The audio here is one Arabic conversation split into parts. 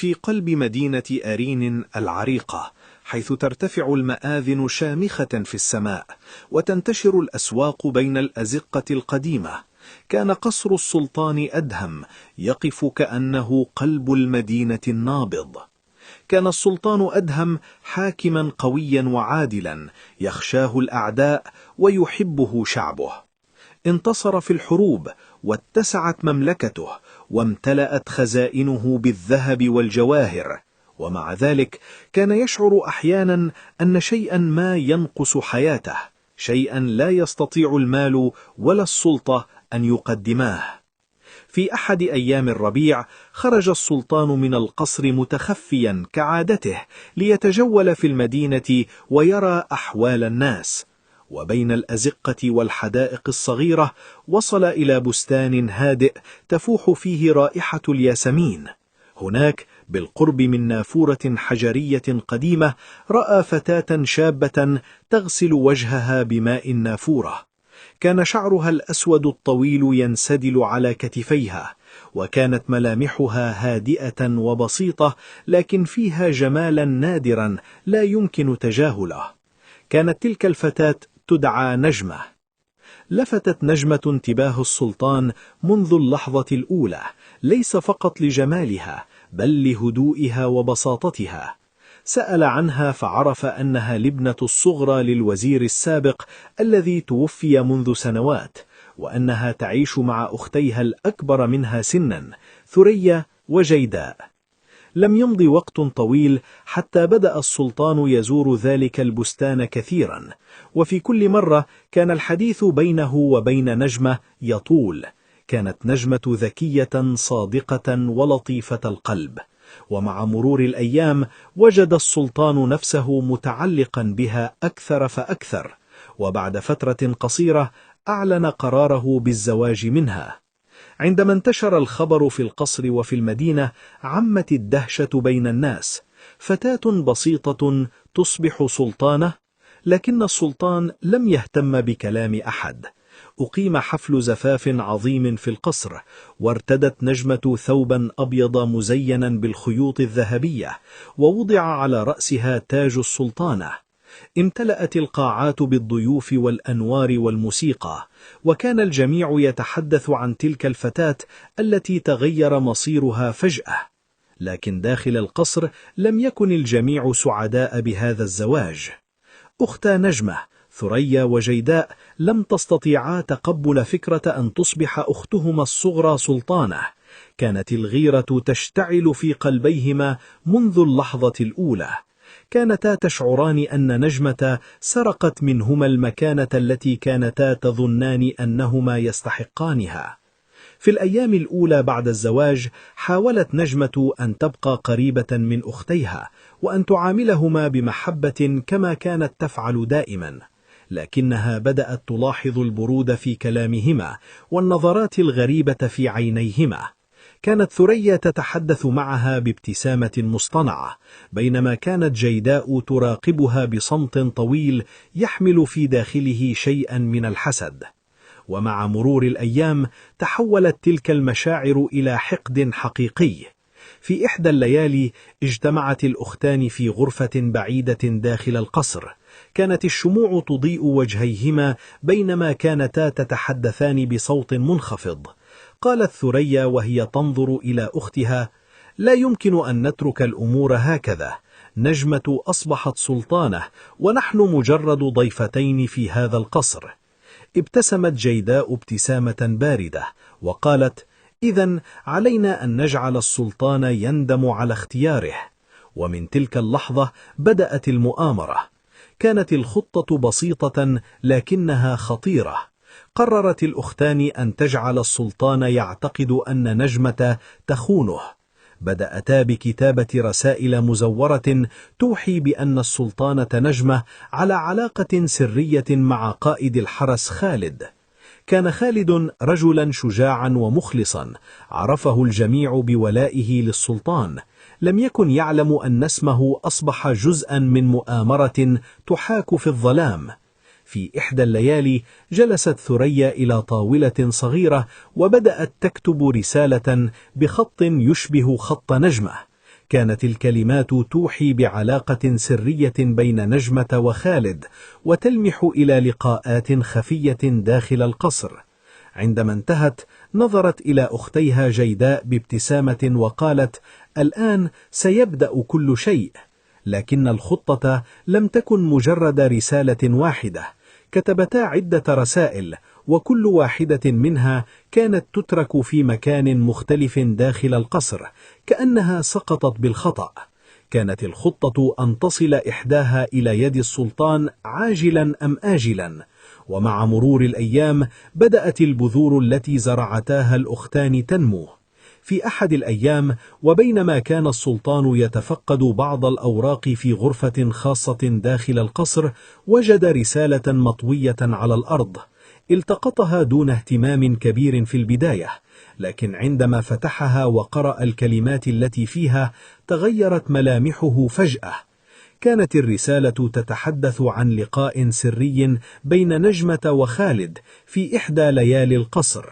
في قلب مدينة أرين العريقة، حيث ترتفع المآذن شامخة في السماء وتنتشر الأسواق بين الأزقة القديمة، كان قصر السلطان أدهم يقف كأنه قلب المدينة النابض. كان السلطان أدهم حاكما قويا وعادلا يخشاه الأعداء ويحبه شعبه. انتصر في الحروب واتسعت مملكته وامتلأت خزائنه بالذهب والجواهر، ومع ذلك كان يشعر أحيانا أن شيئا ما ينقص حياته، شيئا لا يستطيع المال ولا السلطة أن يقدماه. في أحد أيام الربيع خرج السلطان من القصر متخفيا كعادته ليتجول في المدينة ويرى أحوال الناس، وبين الأزقة والحدائق الصغيرة وصل إلى بستان هادئ تفوح فيه رائحة الياسمين. هناك بالقرب من نافورة حجرية قديمة رأى فتاة شابة تغسل وجهها بماء النافورة. كان شعرها الأسود الطويل ينسدل على كتفيها، وكانت ملامحها هادئة وبسيطة، لكن فيها جمالا نادرا لا يمكن تجاهله. كانت تلك الفتاة تدعى نجمة. لفتت نجمة انتباه السلطان منذ اللحظة الأولى، ليس فقط لجمالها بل لهدوئها وبساطتها. سأل عنها فعرف أنها الابنة الصغرى للوزير السابق الذي توفي منذ سنوات، وأنها تعيش مع أختيها الأكبر منها سنا ثريا وجيداء. لم يمض وقت طويل حتى بدأ السلطان يزور ذلك البستان كثيرا، وفي كل مرة كان الحديث بينه وبين نجمة يطول. كانت نجمة ذكية صادقة ولطيفة القلب، ومع مرور الأيام وجد السلطان نفسه متعلقا بها أكثر فأكثر، وبعد فترة قصيرة أعلن قراره بالزواج منها. عندما انتشر الخبر في القصر وفي المدينة عمت الدهشة بين الناس. فتاة بسيطة تصبح سلطانة؟ لكن السلطان لم يهتم بكلام أحد. أقيم حفل زفاف عظيم في القصر، وارتدت نجمة ثوبا أبيض مزينا بالخيوط الذهبية، ووضع على رأسها تاج السلطانة. امتلأت القاعات بالضيوف والأنوار والموسيقى، وكان الجميع يتحدث عن تلك الفتاة التي تغير مصيرها فجأة. لكن داخل القصر لم يكن الجميع سعداء بهذا الزواج. أختا نجمة ثريا وجيداء لم تستطيعا تقبل فكرة أن تصبح أختهما الصغرى سلطانة. كانت الغيرة تشتعل في قلبيهما منذ اللحظة الأولى. كانتا تشعران أن نجمة سرقت منهما المكانة التي كانتا تظنان أنهما يستحقانها. في الأيام الأولى بعد الزواج حاولت نجمة أن تبقى قريبة من أختيها وأن تعاملهما بمحبة كما كانت تفعل دائما، لكنها بدأت تلاحظ البرود في كلامهما والنظرات الغريبة في عينيهما. كانت ثريا تتحدث معها بابتسامة مصطنعة، بينما كانت جيداء تراقبها بصمت طويل يحمل في داخله شيئا من الحسد. ومع مرور الأيام تحولت تلك المشاعر إلى حقد حقيقي. في إحدى الليالي اجتمعت الأختان في غرفة بعيدة داخل القصر. كانت الشموع تضيء وجهيهما بينما كانتا تتحدثان بصوت منخفض. قالت ثريا وهي تنظر إلى أختها: لا يمكن أن نترك الأمور هكذا. نجمة أصبحت سلطانة ونحن مجرد ضيفتين في هذا القصر. ابتسمت جيداء ابتسامة باردة وقالت: إذن علينا أن نجعل السلطان يندم على اختياره. ومن تلك اللحظة بدأت المؤامرة. كانت الخطة بسيطة لكنها خطيرة. قررت الأختان أن تجعل السلطان يعتقد أن نجمة تخونه. بدأتا بكتابة رسائل مزورة توحي بأن السلطانة نجمة على علاقة سرية مع قائد الحرس خالد. كان خالد رجلا شجاعا ومخلصا، عرفه الجميع بولائه للسلطان. لم يكن يعلم أن اسمه أصبح جزءا من مؤامرة تحاك في الظلام. في إحدى الليالي جلست ثريا إلى طاولة صغيرة وبدأت تكتب رسالة بخط يشبه خط نجمة. كانت الكلمات توحي بعلاقة سرية بين نجمة وخالد، وتلمح إلى لقاءات خفية داخل القصر. عندما انتهت، نظرت إلى أختيها جيداء بابتسامة وقالت: الآن سيبدأ كل شيء. لكن الخطة لم تكن مجرد رسالة واحدة، كتبتا عدة رسائل، وكل واحدة منها كانت تترك في مكان مختلف داخل القصر، كأنها سقطت بالخطأ. كانت الخطة أن تصل إحداها إلى يد السلطان عاجلا أم آجلا. ومع مرور الأيام بدأت البذور التي زرعتاها الأختان تنمو. في أحد الأيام، وبينما كان السلطان يتفقد بعض الأوراق في غرفة خاصة داخل القصر، وجد رسالة مطوية على الأرض. التقطها دون اهتمام كبير في البداية، لكن عندما فتحها وقرأ الكلمات التي فيها تغيرت ملامحه فجأة. كانت الرسالة تتحدث عن لقاء سري بين نجمة وخالد في إحدى ليالي القصر.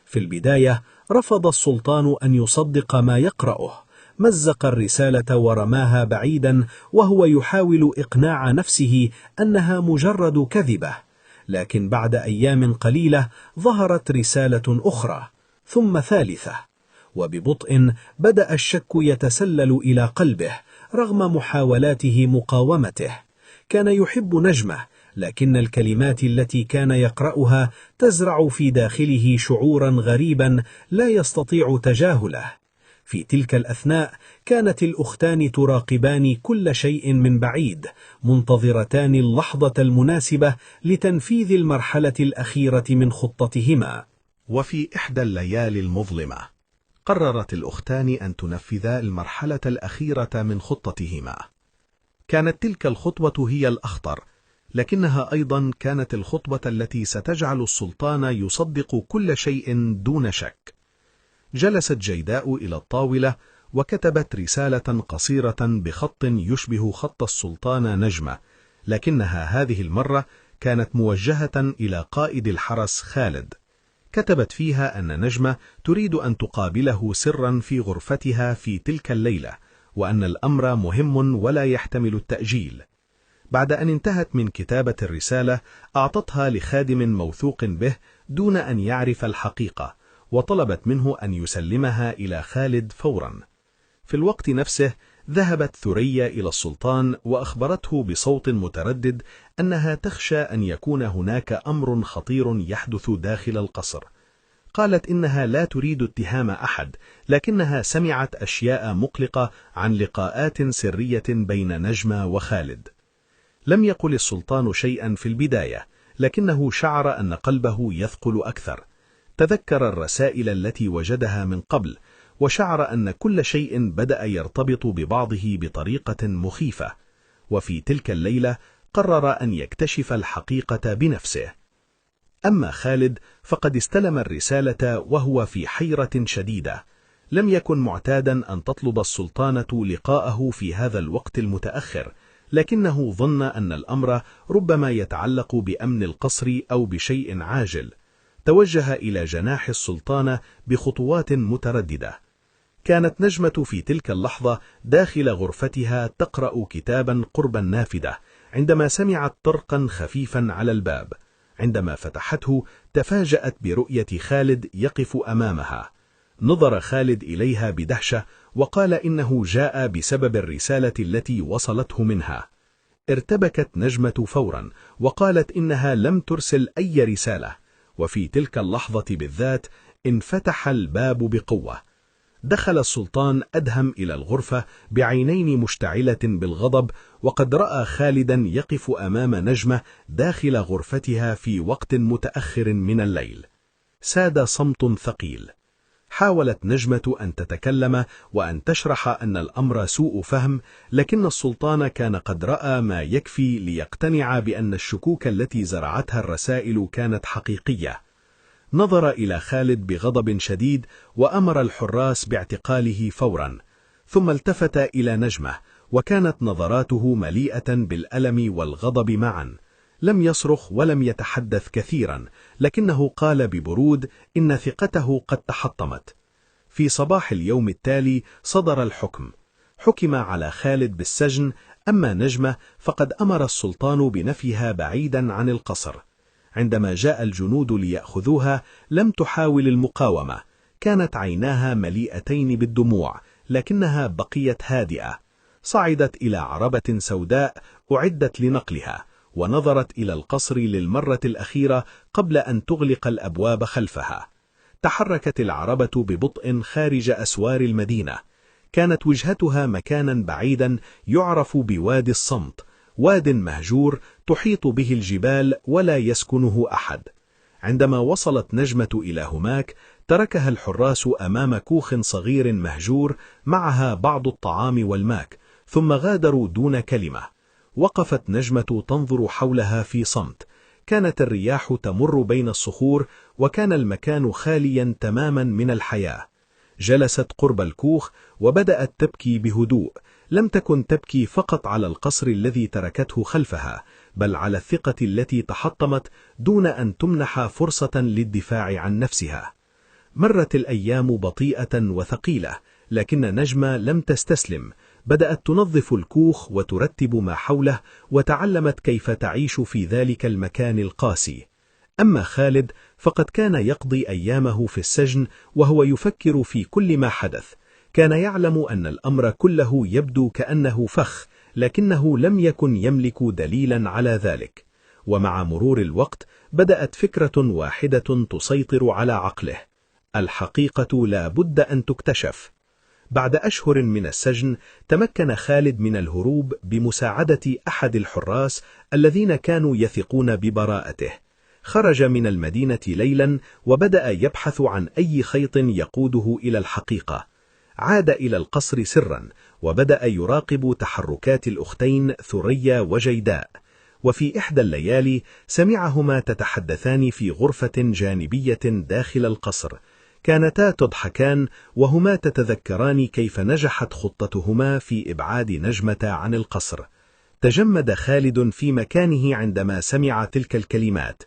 في البداية رفض السلطان أن يصدق ما يقرأه، مزق الرسالة ورماها بعيدا، وهو يحاول إقناع نفسه أنها مجرد كذبة. لكن بعد أيام قليلة ظهرت رسالة أخرى، ثم ثالثة، وببطء بدأ الشك يتسلل إلى قلبه رغم محاولاته مقاومته. كان يحب نجمة، لكن الكلمات التي كان يقرأها تزرع في داخله شعورا غريبا لا يستطيع تجاهله. في تلك الأثناء كانت الأختان تراقبان كل شيء من بعيد، منتظرتان اللحظة المناسبة لتنفيذ المرحلة الأخيرة من خطتهما. وفي إحدى الليالي المظلمة قررت الأختان أن تنفذا المرحلة الأخيرة من خطتهما. كانت تلك الخطوة هي الأخطر، لكنها أيضا كانت الخطوة التي ستجعل السلطان يصدق كل شيء دون شك. جلست جيداء إلى الطاولة وكتبت رسالة قصيرة بخط يشبه خط السلطان نجمة، لكنها هذه المرة كانت موجهة إلى قائد الحرس خالد. كتبت فيها أن نجمة تريد أن تقابله سرا في غرفتها في تلك الليلة، وأن الأمر مهم ولا يحتمل التأجيل. بعد أن انتهت من كتابة الرسالة أعطتها لخادم موثوق به دون أن يعرف الحقيقة، وطلبت منه أن يسلمها إلى خالد فورا. في الوقت نفسه ذهبت ثريا إلى السلطان وأخبرته بصوت متردد أنها تخشى أن يكون هناك أمر خطير يحدث داخل القصر. قالت إنها لا تريد اتهام أحد، لكنها سمعت أشياء مقلقة عن لقاءات سرية بين نجمة وخالد. لم يقل السلطان شيئا في البداية، لكنه شعر أن قلبه يثقل أكثر. تذكر الرسائل التي وجدها من قبل، وشعر أن كل شيء بدأ يرتبط ببعضه بطريقة مخيفة. وفي تلك الليلة قرر أن يكتشف الحقيقة بنفسه. أما خالد فقد استلم الرسالة وهو في حيرة شديدة. لم يكن معتادا أن تطلب السلطانة لقاءه في هذا الوقت المتأخر، لكنه ظن أن الأمر ربما يتعلق بأمن القصر أو بشيء عاجل. توجه إلى جناح السلطانة بخطوات مترددة. كانت نجمة في تلك اللحظة داخل غرفتها تقرأ كتابا قرب النافذة، عندما سمعت طرقا خفيفا على الباب. عندما فتحته تفاجأت برؤية خالد يقف أمامها. نظر خالد إليها بدهشة وقال إنه جاء بسبب الرسالة التي وصلته منها. ارتبكت نجمة فورا وقالت إنها لم ترسل أي رسالة. وفي تلك اللحظة بالذات انفتح الباب بقوة. دخل السلطان أدهم إلى الغرفة بعينين مشتعلة بالغضب، وقد رأى خالدا يقف أمام نجمة داخل غرفتها في وقت متأخر من الليل. ساد صمت ثقيل. حاولت نجمة أن تتكلم وأن تشرح أن الأمر سوء فهم، لكن السلطان كان قد رأى ما يكفي ليقتنع بأن الشكوك التي زرعتها الرسائل كانت حقيقية. نظر إلى خالد بغضب شديد وأمر الحراس باعتقاله فورا، ثم التفت إلى نجمة وكانت نظراته مليئة بالألم والغضب معا. لم يصرخ ولم يتحدث كثيرا، لكنه قال ببرود إن ثقته قد تحطمت. في صباح اليوم التالي صدر الحكم. حكم على خالد بالسجن، أما نجمة فقد أمر السلطان بنفيها بعيدا عن القصر. عندما جاء الجنود ليأخذوها لم تحاول المقاومة، كانت عيناها مليئتين بالدموع لكنها بقيت هادئة. صعدت إلى عربة سوداء أعدت لنقلها، ونظرت إلى القصر للمرة الأخيرة قبل أن تغلق الأبواب خلفها. تحركت العربة ببطء خارج أسوار المدينة. كانت وجهتها مكانا بعيدا يعرف بوادي الصمت، واد مهجور تحيط به الجبال ولا يسكنه أحد. عندما وصلت نجمة إلى هناك تركها الحراس أمام كوخ صغير مهجور معها بعض الطعام والماء، ثم غادروا دون كلمة. وقفت نجمة تنظر حولها في صمت. كانت الرياح تمر بين الصخور، وكان المكان خاليا تماما من الحياة. جلست قرب الكوخ وبدأت تبكي بهدوء. لم تكن تبكي فقط على القصر الذي تركته خلفها، بل على الثقة التي تحطمت دون أن تمنح فرصة للدفاع عن نفسها. مرت الأيام بطيئة وثقيلة، لكن نجمة لم تستسلم. بدأت تنظف الكوخ وترتب ما حوله، وتعلمت كيف تعيش في ذلك المكان القاسي. أما خالد فقد كان يقضي أيامه في السجن وهو يفكر في كل ما حدث. كان يعلم أن الأمر كله يبدو كأنه فخ، لكنه لم يكن يملك دليلا على ذلك. ومع مرور الوقت بدأت فكرة واحدة تسيطر على عقله: الحقيقة لا بد أن تكتشف. بعد أشهر من السجن تمكن خالد من الهروب بمساعدة أحد الحراس الذين كانوا يثقون ببراءته. خرج من المدينة ليلا وبدأ يبحث عن أي خيط يقوده إلى الحقيقة. عاد إلى القصر سرا وبدأ يراقب تحركات الأختين ثريا وجيداء. وفي إحدى الليالي سمعهما تتحدثان في غرفة جانبية داخل القصر. كانتا تضحكان وهما تتذكران كيف نجحت خطتهما في إبعاد نجمة عن القصر. تجمد خالد في مكانه عندما سمع تلك الكلمات.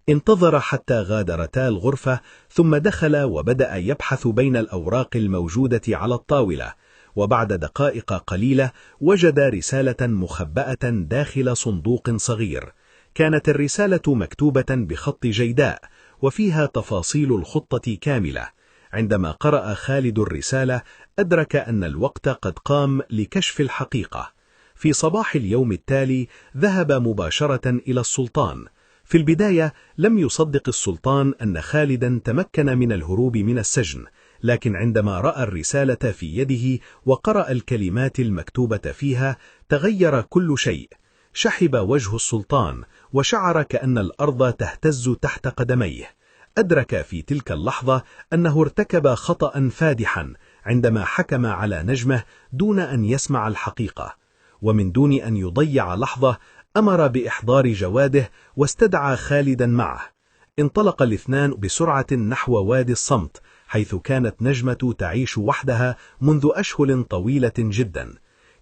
انتظر حتى غادرتا الغرفة، ثم دخل وبدأ يبحث بين الأوراق الموجودة على الطاولة. وبعد دقائق قليلة وجد رسالة مخبأة داخل صندوق صغير. كانت الرسالة مكتوبة بخط جيداء وفيها تفاصيل الخطة كاملة. عندما قرأ خالد الرسالة أدرك أن الوقت قد قام لكشف الحقيقة. في صباح اليوم التالي ذهب مباشرة إلى السلطان. في البداية لم يصدق السلطان أن خالدا تمكن من الهروب من السجن، لكن عندما رأى الرسالة في يده وقرأ الكلمات المكتوبة فيها تغير كل شيء. شحب وجه السلطان وشعر كأن الأرض تهتز تحت قدميه. أدرك في تلك اللحظة أنه ارتكب خطأ فادحا عندما حكم على نجمة دون أن يسمع الحقيقة. ومن دون أن يضيع لحظة أمر بإحضار جواده واستدعى خالدا معه. انطلق الاثنان بسرعة نحو وادي الصمت، حيث كانت نجمة تعيش وحدها منذ أشهر طويلة جدا.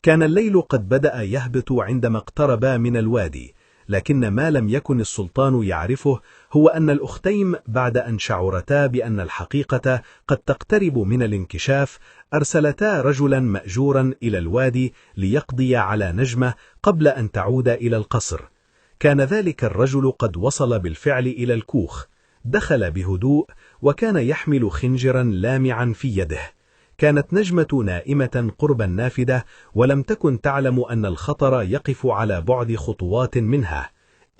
كان الليل قد بدأ يهبط عندما اقتربا من الوادي، لكن ما لم يكن السلطان يعرفه هو أن الأختين بعد أن شعرتا بأن الحقيقة قد تقترب من الانكشاف أرسلتا رجلا مأجورا إلى الوادي ليقضي على نجمة قبل أن تعود إلى القصر. كان ذلك الرجل قد وصل بالفعل إلى الكوخ. دخل بهدوء وكان يحمل خنجرا لامعا في يده. كانت نجمة نائمة قرب النافذة ولم تكن تعلم أن الخطر يقف على بعد خطوات منها.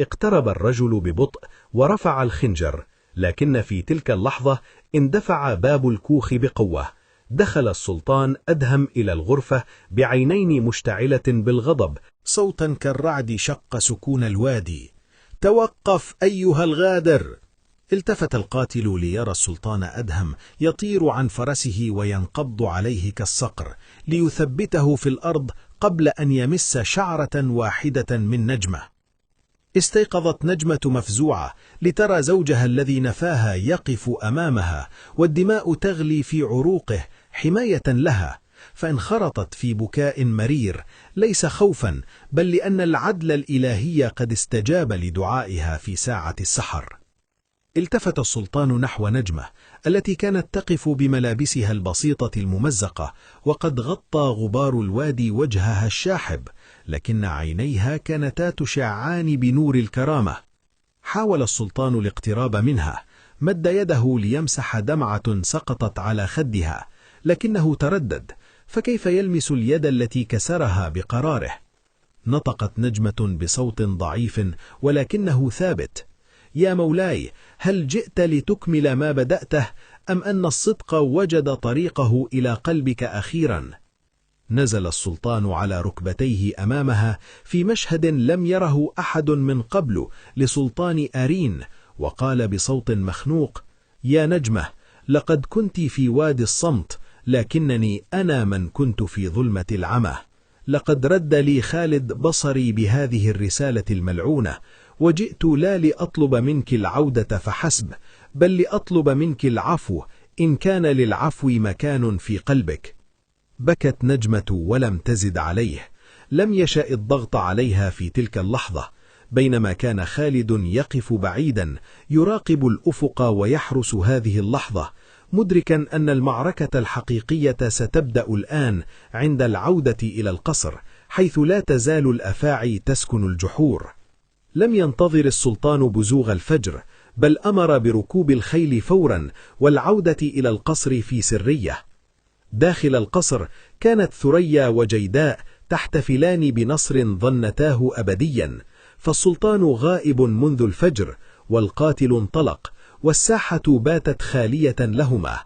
اقترب الرجل ببطء ورفع الخنجر، لكن في تلك اللحظة اندفع باب الكوخ بقوة. دخل السلطان أدهم إلى الغرفة بعينين مشتعلة بالغضب. صوتا كالرعد شق سكون الوادي: توقف أيها الغادر! التفت القاتل ليرى السلطان أدهم يطير عن فرسه وينقض عليه كالصقر ليثبته في الأرض قبل أن يمس شعرة واحدة من نجمة. استيقظت نجمة مفزوعة لترى زوجها الذي نفاها يقف أمامها والدماء تغلي في عروقه حماية لها، فانخرطت في بكاء مرير، ليس خوفا بل لأن العدل الإلهي قد استجاب لدعائها في ساعة السحر. التفت السلطان نحو نجمة التي كانت تقف بملابسها البسيطة الممزقة، وقد غطى غبار الوادي وجهها الشاحب، لكن عينيها كانتا تشعان بنور الكرامة. حاول السلطان الاقتراب منها، مد يده ليمسح دمعة سقطت على خدها، لكنه تردد، فكيف يلمس اليد التي كسرها بقراره؟ نطقت نجمة بصوت ضعيف ولكنه ثابت: يا مولاي، هل جئت لتكمل ما بدأته، أم أن الصدق وجد طريقه إلى قلبك أخيرا؟ نزل السلطان على ركبتيه أمامها في مشهد لم يره أحد من قبل لسلطان أرين، وقال بصوت مخنوق: يا نجمة، لقد كنت في وادي الصمت، لكنني أنا من كنت في ظلمة العمى. لقد رد لي خالد بصري بهذه الرسالة الملعونة، وجئت لا لأطلب منك العودة فحسب، بل لأطلب منك العفو إن كان للعفو مكان في قلبك. بكت نجمة ولم تزد عليه. لم يشأ الضغط عليها في تلك اللحظة، بينما كان خالد يقف بعيدا يراقب الأفق ويحرس هذه اللحظة، مدركا أن المعركة الحقيقية ستبدأ الآن عند العودة إلى القصر، حيث لا تزال الأفاعي تسكن الجحور. لم ينتظر السلطان بزوغ الفجر، بل أمر بركوب الخيل فورا والعودة إلى القصر في سرية. داخل القصر كانت ثريا وجيداء تحتفلان بنصر ظنتاه أبديا، فالسلطان غائب منذ الفجر، والقاتل انطلق، والساحة باتت خالية لهما.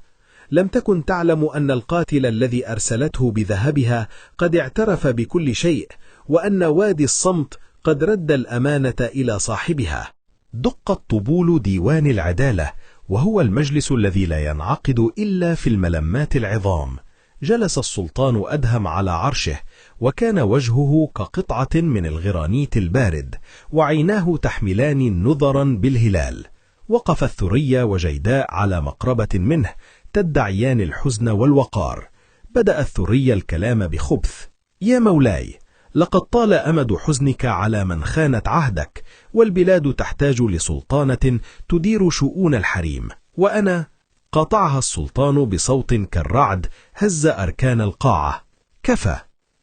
لم تكن تعلم أن القاتل الذي أرسلته بذهبها قد اعترف بكل شيء، وأن وادي الصمت قد رد الأمانة إلى صاحبها. دق طبول ديوان العدالة، وهو المجلس الذي لا ينعقد إلا في الملمات العظام. جلس السلطان أدهم على عرشه، وكان وجهه كقطعة من الغرانيت البارد، وعيناه تحملان نظرا بالهلال. وقف الثريا وجيداء على مقربة منه تدعيان الحزن والوقار. بدأ الثريا الكلام بخبث: يا مولاي، لقد طال أمد حزنك على من خانت عهدك، والبلاد تحتاج لسلطانة تدير شؤون الحريم، وأنا... قاطعها السلطان بصوت كالرعد هز أركان القاعة: كفى.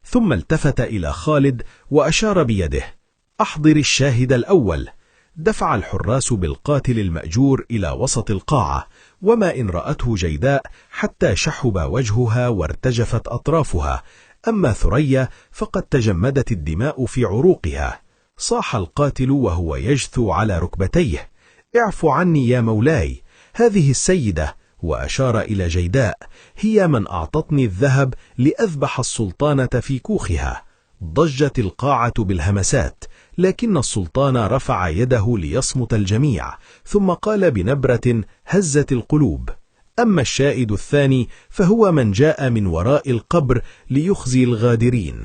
ثم التفت إلى خالد وأشار بيده: أحضر الشاهد الأول. دفع الحراس بالقاتل المأجور إلى وسط القاعة، وما إن رأته جيداء حتى شحب وجهها وارتجفت أطرافها، أما ثريا فقد تجمدت الدماء في عروقها. صاح القاتل وهو يجثو على ركبتيه: اعف عني يا مولاي، هذه السيدة، وأشار إلى جيداء، هي من أعطتني الذهب لأذبح السلطانة في كوخها. ضجت القاعة بالهمسات، لكن السلطان رفع يده ليصمت الجميع، ثم قال بنبرة هزت القلوب: أما الشاهد الثاني فهو من جاء من وراء القبر ليخزي الغادرين.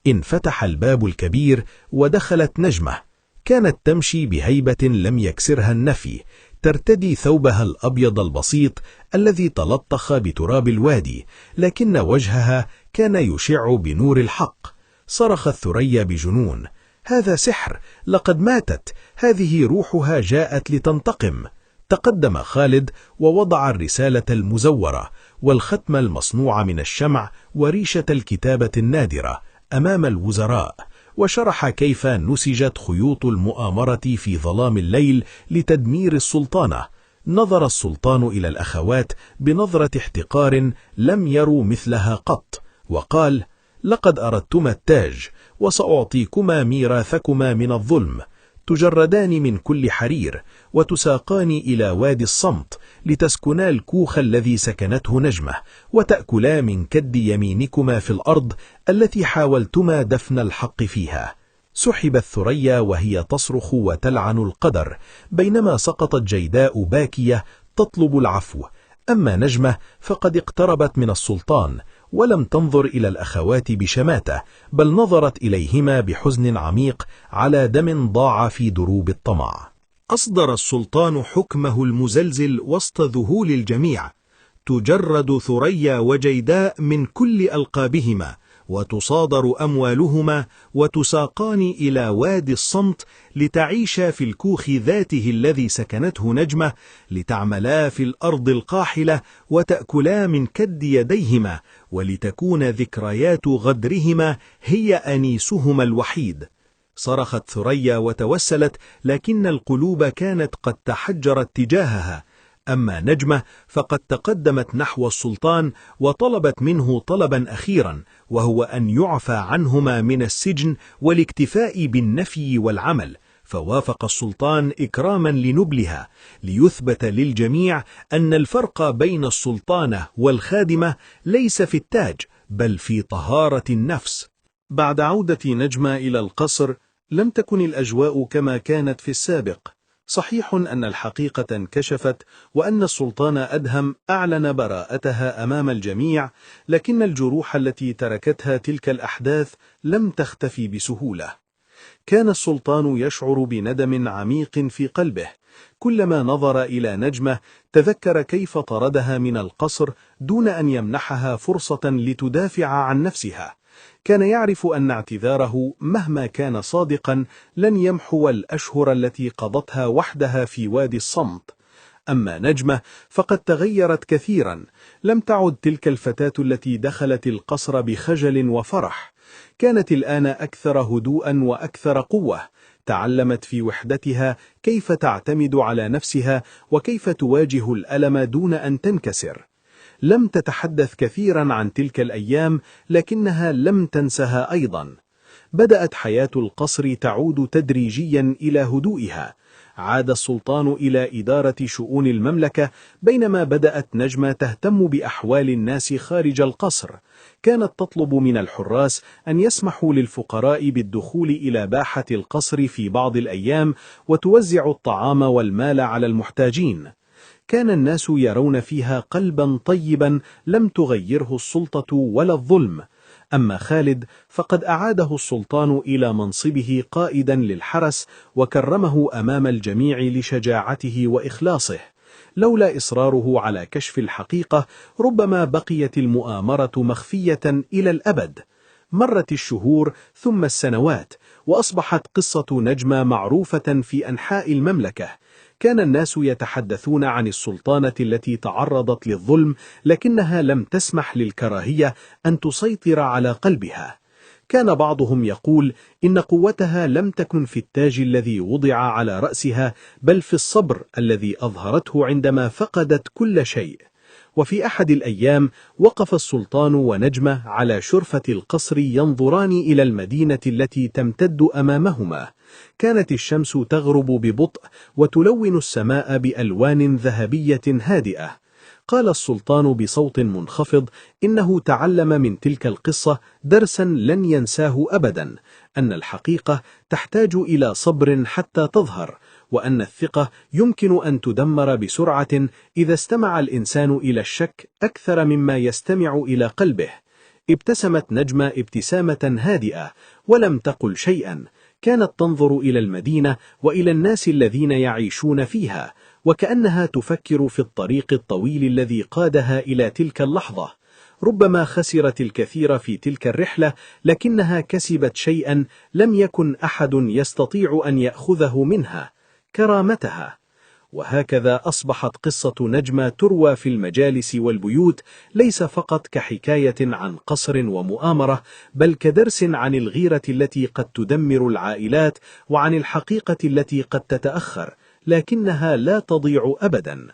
انفتح الباب الكبير ودخلت نجمة. كانت تمشي بهيبة لم يكسرها النفي، ترتدي ثوبها الأبيض البسيط الذي تلطخ بتراب الوادي، لكن وجهها كان يشع بنور الحق. صرخ الثريا بجنون: هذا سحر، لقد ماتت، هذه روحها جاءت لتنتقم. تقدم خالد ووضع الرسالة المزورة والختم المصنوع من الشمع وريشة الكتابة النادرة أمام الوزراء، وشرح كيف نسجت خيوط المؤامرة في ظلام الليل لتدمير السلطانة. نظر السلطان إلى الأخوات بنظرة احتقار لم يروا مثلها قط، وقال: لقد أردتما التاج، وسأعطيكما ميراثكما من الظلم. تجردان من كل حرير، وتساقان إلى وادي الصمت لتسكنا الكوخ الذي سكنته نجمة، وتأكلا من كد يمينكما في الأرض التي حاولتما دفن الحق فيها. سحب الثريا وهي تصرخ وتلعن القدر، بينما سقطت جيداء باكية تطلب العفو. أما نجمة فقد اقتربت من السلطان، ولم تنظر إلى الأخوات بشماتة، بل نظرت إليهما بحزن عميق على دم ضاع في دروب الطمع. أصدر السلطان حكمه المزلزل وسط ذهول الجميع: تجرد ثريا وجيداء من كل ألقابهما، وتصادر أموالهما وتساقان إلى وادي الصمت لتعيش في الكوخ ذاته الذي سكنته نجمة، لتعملا في الأرض القاحلة وتأكلا من كد يديهما، ولتكون ذكريات غدرهما هي أنيسهما الوحيد. صرخت ثريا وتوسلت، لكن القلوب كانت قد تحجرت تجاهها. أما نجمة فقد تقدمت نحو السلطان وطلبت منه طلبا أخيرا، وهو أن يعفى عنهما من السجن والاكتفاء بالنفي والعمل. فوافق السلطان إكراما لنبلها، ليثبت للجميع أن الفرق بين السلطانة والخادمة ليس في التاج بل في طهارة النفس. بعد عودة نجمة إلى القصر لم تكن الأجواء كما كانت في السابق. صحيح أن الحقيقة انكشفت وأن السلطان أدهم أعلن براءتها أمام الجميع، لكن الجروح التي تركتها تلك الأحداث لم تختفي بسهولة. كان السلطان يشعر بندم عميق في قلبه. كلما نظر إلى نجمة تذكر كيف طردها من القصر دون أن يمنحها فرصة لتدافع عن نفسها. كان يعرف أن اعتذاره مهما كان صادقا لن يمحو الأشهر التي قضتها وحدها في وادي الصمت. أما نجمة فقد تغيرت كثيرا. لم تعد تلك الفتاة التي دخلت القصر بخجل وفرح. كانت الآن أكثر هدوءا وأكثر قوة. تعلمت في وحدتها كيف تعتمد على نفسها وكيف تواجه الألم دون أن تنكسر. لم تتحدث كثيرا عن تلك الأيام، لكنها لم تنسها أيضا. بدأت حياة القصر تعود تدريجيا إلى هدوئها. عاد السلطان إلى إدارة شؤون المملكة، بينما بدأت نجمة تهتم بأحوال الناس خارج القصر. كانت تطلب من الحراس أن يسمحوا للفقراء بالدخول إلى باحة القصر في بعض الأيام وتوزع الطعام والمال على المحتاجين. كان الناس يرون فيها قلبا طيبا لم تغيره السلطة ولا الظلم. أما خالد فقد أعاده السلطان إلى منصبه قائدا للحرس، وكرمه أمام الجميع لشجاعته وإخلاصه. لولا إصراره على كشف الحقيقة ربما بقيت المؤامرة مخفية إلى الأبد. مرت الشهور ثم السنوات، وأصبحت قصة نجمة معروفة في أنحاء المملكة. كان الناس يتحدثون عن السلطانة التي تعرضت للظلم، لكنها لم تسمح للكراهية أن تسيطر على قلبها. كان بعضهم يقول إن قوتها لم تكن في التاج الذي وضع على رأسها، بل في الصبر الذي أظهرته عندما فقدت كل شيء. وفي أحد الأيام وقف السلطان ونجمة على شرفة القصر ينظران إلى المدينة التي تمتد أمامهما. كانت الشمس تغرب ببطء وتلون السماء بألوان ذهبية هادئة. قال السلطان بصوت منخفض إنه تعلم من تلك القصة درسا لن ينساه أبدا، أن الحقيقة تحتاج إلى صبر حتى تظهر، وأن الثقة يمكن أن تدمر بسرعة إذا استمع الإنسان إلى الشك أكثر مما يستمع إلى قلبه. ابتسمت نجمة ابتسامة هادئة ولم تقل شيئا. كانت تنظر إلى المدينة وإلى الناس الذين يعيشون فيها، وكأنها تفكر في الطريق الطويل الذي قادها إلى تلك اللحظة. ربما خسرت الكثير في تلك الرحلة، لكنها كسبت شيئا لم يكن أحد يستطيع أن يأخذه منها: كرامتها. وهكذا أصبحت قصة نجمة تروى في المجالس والبيوت، ليس فقط كحكاية عن قصر ومؤامرة، بل كدرس عن الغيرة التي قد تدمر العائلات، وعن الحقيقة التي قد تتأخر لكنها لا تضيع أبدا.